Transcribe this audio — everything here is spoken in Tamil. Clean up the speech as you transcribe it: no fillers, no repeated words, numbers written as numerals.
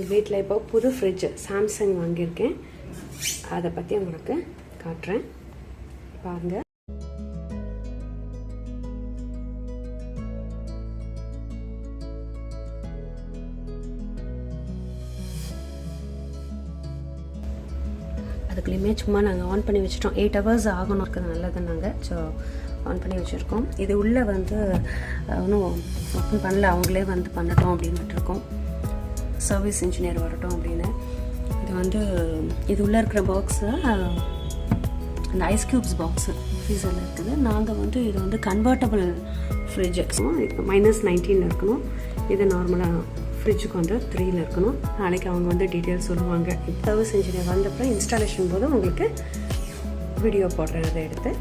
எங்கள் வீட்டில் இப்போ புது ஃப்ரிட்ஜ் சாம்சங் வாங்கியிருக்கேன். அதை பற்றி உங்களுக்கு காட்டுறேன், பாருங்கள். அதுக்குள்ளேயுமே சும்மா நாங்கள் ஆன் பண்ணி வச்சுட்டோம். 8 hours ஆகணும் இருக்குது, நல்லது. நாங்கள் ஸோ ஆன் பண்ணி வச்சுருக்கோம். இது உள்ளே வந்து ஒன்றும் ஓப்பன் பண்ணல, அவங்களே வந்து பண்ணட்டும் அப்படின்னு விட்டுருக்கோம். சர்வீஸ் இன்ஜினியர் வரட்டும் அப்படின்னு. இது வந்து இது உள்ளே இருக்கிற பாக்ஸு அந்த ஐஸ் க்யூப்ஸ் பாக்ஸு ஃப்ரீசரில் இருக்குது. நாங்கள் வந்து இது வந்து கன்வெர்ட்டபிள் ஃப்ரிட்ஜு. -19 இருக்கணும். இது நார்மலாக ஃப்ரிட்ஜுக்கு வந்து 3 இருக்கணும். நாளைக்கு அவங்க வந்து டீட்டெயில்ஸ் சொல்லுவாங்க. சர்வீஸ் இன்ஜினியர் வந்தப்பறம் இன்ஸ்டாலேஷன் போது உங்களுக்கு வீடியோ போடுறேன், அதை எடுத்து.